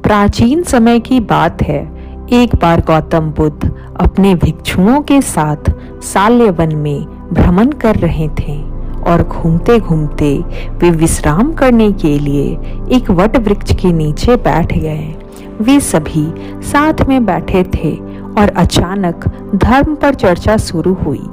प्राचीन समय की बात है। एक बार गौतम बुद्ध अपने भिक्षुओं के साथ साल्यवन में भ्रमण कर रहे थे और घूमते घूमते वे विश्राम करने के लिए एक वट वृक्ष के नीचे बैठ गए। वे सभी साथ में बैठे थे और अचानक धर्म पर चर्चा शुरू हुई।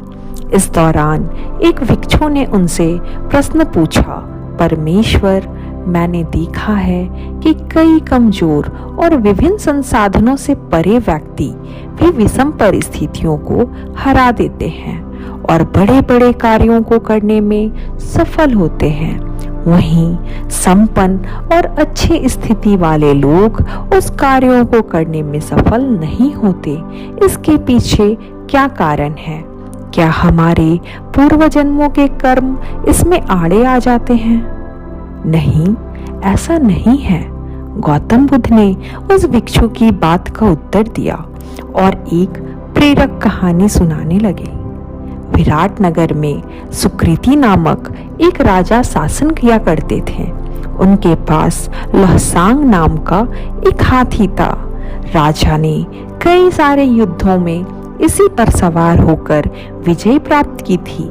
इस दौरान एक भिक्षु ने उनसे प्रश्न पूछा, परमेश्वर, मैंने देखा है कि कई कमजोर और विभिन्न संसाधनों से परे व्यक्ति भी विषम परिस्थितियों को हरा देते हैं और बड़े बड़े कार्यों को करने में सफल होते हैं। वहीं संपन्न और अच्छी स्थिति वाले लोग उस कार्यों को करने में सफल नहीं होते। इसके पीछे क्या कारण है? क्या हमारे पूर्व जन्मों के कर्म इसमें आड़े आ जाते हैं? नहीं, ऐसा नहीं है। गौतम बुद्ध ने उस भिक्षु की बात का उत्तर दिया और एक प्रेरक कहानी सुनाने लगे। विराट नगर में सुकृति नामक एक राजा शासन किया करते थे। उनके पास लहसांग नाम का एक हाथी था। राजा ने कई सारे युद्धों में इसी पर सवार होकर विजय प्राप्त की थी।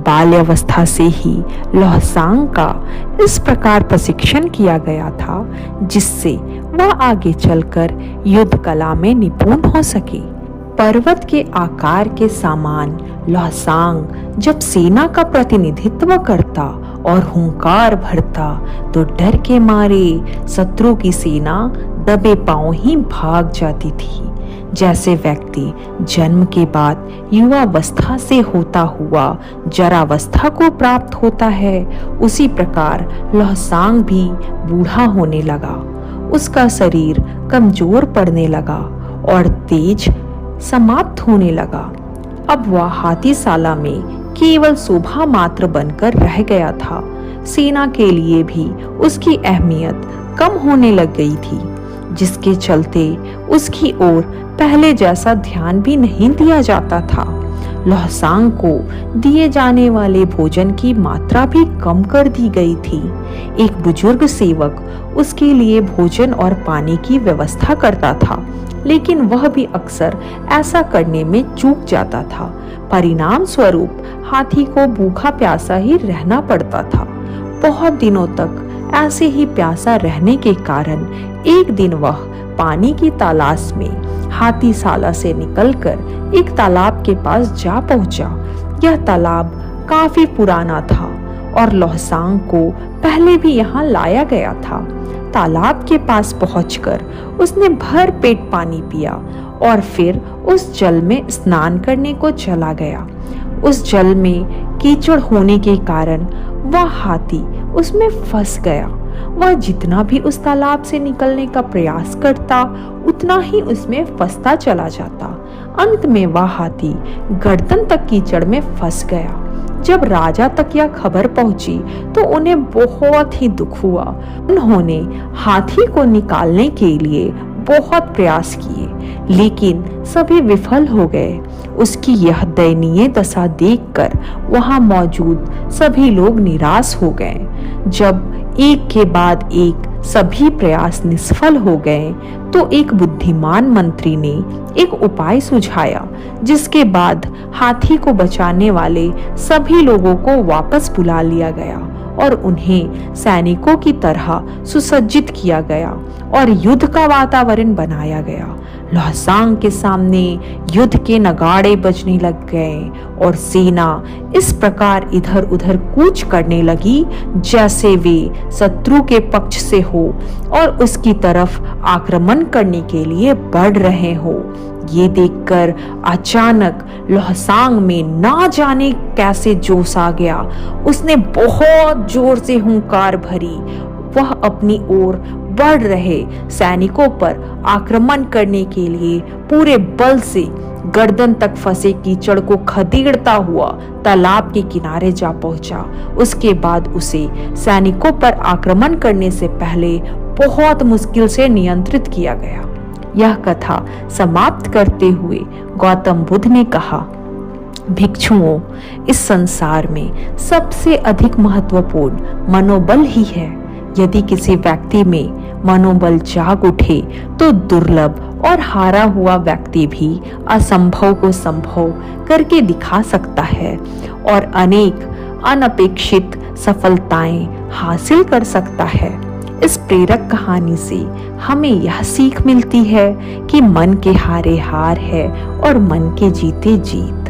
बाल्यावस्था से ही लहसांग का इस प्रकार प्रशिक्षण किया गया था जिससे वह आगे चलकर युद्ध कला में निपुण हो सके। पर्वत के आकार के समान लहसांग जब सेना का प्रतिनिधित्व करता और हुंकार भरता तो डर के मारे शत्रु की सेना दबे पांव ही भाग जाती थी। जैसे व्यक्ति जन्म के बाद युवावस्था से होता हुआ जरावस्था को प्राप्त होता है, उसी प्रकार लहसांग भी बूढ़ा होने लगा। उसका शरीर कमजोर पड़ने लगा और तेज समाप्त होने लगा। अब वह हाथीशाला में केवल शोभा मात्र बनकर रह गया था। सेना के लिए भी उसकी अहमियत कम होने लग गई थी, जिसके चलते उसकी ओर पहले जैसा ध्यान भी नहीं दिया जाता था। लहसांग को दिए जाने वाले भोजन की मात्रा भी कम कर दी गई थी। एक बुजुर्ग सेवक उसके लिए भोजन और पानी की व्यवस्था करता था, लेकिन वह भी अक्सर ऐसा करने में चूक जाता था। परिणाम स्वरूप हाथी को भूखा प्यासा ही रहना पड़ता था। बहुत दिनों तक ऐसे ही प्यासा रहने के कारण एक दिन वह पानी की तलाश में हाथीशाला से निकलकर एक तालाब के पास जा पहुंचा। यह तालाब काफी पुराना था और लहसांग को पहले भी यहाँ लाया गया था। तालाब के पास पहुंचकर उसने भर पेट पानी पिया और फिर उस जल में स्नान करने को चला गया। उस जल में कीचड़ होने के कारण वह हाथी उसमें फंस गया। वह जितना भी उस तालाब से निकलने का प्रयास करता, उतना ही उसमें फंसता चला जाता। अंत में वह हाथी गर्दन तक कीचड़ में फंस गया। जब राजा तक यह खबर पहुंची तो उन्हें बहुत ही दुख हुआ। उन्होंने हाथी को निकालने के लिए बहुत प्रयास किए, लेकिन सभी विफल हो गए। उसकी यह दयनीय दशा देखकर वहां मौजूद सभी लोग निराश हो गए। जब एक के बाद एक सभी प्रयास निष्फल हो गए तो एक बुद्धिमान मंत्री ने एक उपाय सुझाया, जिसके बाद हाथी को बचाने वाले सभी लोगों को वापस बुला लिया गया और उन्हें सैनिकों की तरह सुसज्जित किया गया और युद्ध का वातावरण बनाया गया। लहसांग के सामने युद्ध के नगाड़े बजने लग गए और सेना इस प्रकार इधर उधर कूच करने लगी जैसे वे शत्रु के पक्ष से हो और उसकी तरफ आक्रमण करने के लिए बढ़ रहे हो। ये देखकर अचानक लहसांग में ना जाने कैसे जोश आ गया। उसने बहुत जोर से हुंकार भरी। वह अपनी ओर बढ़ रहे सैनिकों पर आक्रमण करने के लिए पूरे बल से गर्दन तक फंसे कीचड़ को खदेड़ता हुआ तालाब के किनारे जा पहुंचा। उसके बाद उसे सैनिकों पर आक्रमण करने से पहले बहुत मुश्किल से नियंत्रित किया गया। यह कथा समाप्त करते हुए गौतम बुद्ध ने कहा, भिक्षुओं, इस संसार में सबसे अधिक महत्वपूर्ण मनोबल ही है। यदि किसी व्यक्ति में मनोबल जाग उठे तो दुर्लभ और हारा हुआ व्यक्ति भी असंभव को संभव करके दिखा सकता है और अनेक अनपेक्षित सफलताएं हासिल कर सकता है। इस प्रेरक कहानी से हमें यह सीख मिलती है कि मन के हारे हार है और मन के जीते जीत।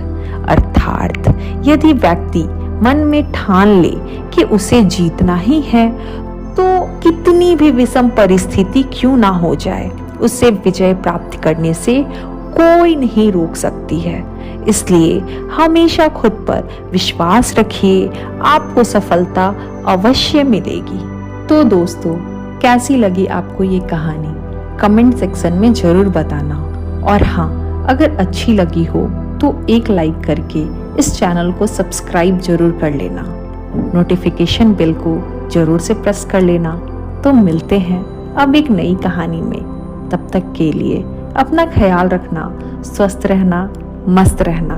अर्थात यदि व्यक्ति मन में ठान ले कि उसे जीतना ही है तो कितनी भी विषम परिस्थिति क्यों ना हो जाए, उससे विजय प्राप्त करने से कोई नहीं रोक सकती है। इसलिए हमेशा खुद पर विश्वास रखिए, आपको सफलता अवश्य मिलेगी। तो दोस्तों, कैसी लगी आपको ये कहानी? कमेंट सेक्शन में जरूर बताना। और हाँ, अगर अच्छी लगी हो तो एक लाइक करके इस चैनल को सब्सक्राइब जरूर कर लेना। नोटिफिकेशन बेल को जरूर से प्रेस कर लेना। तो मिलते हैं अब एक नई कहानी में। तब तक के लिए अपना ख्याल रखना, स्वस्थ रहना, मस्त रहना।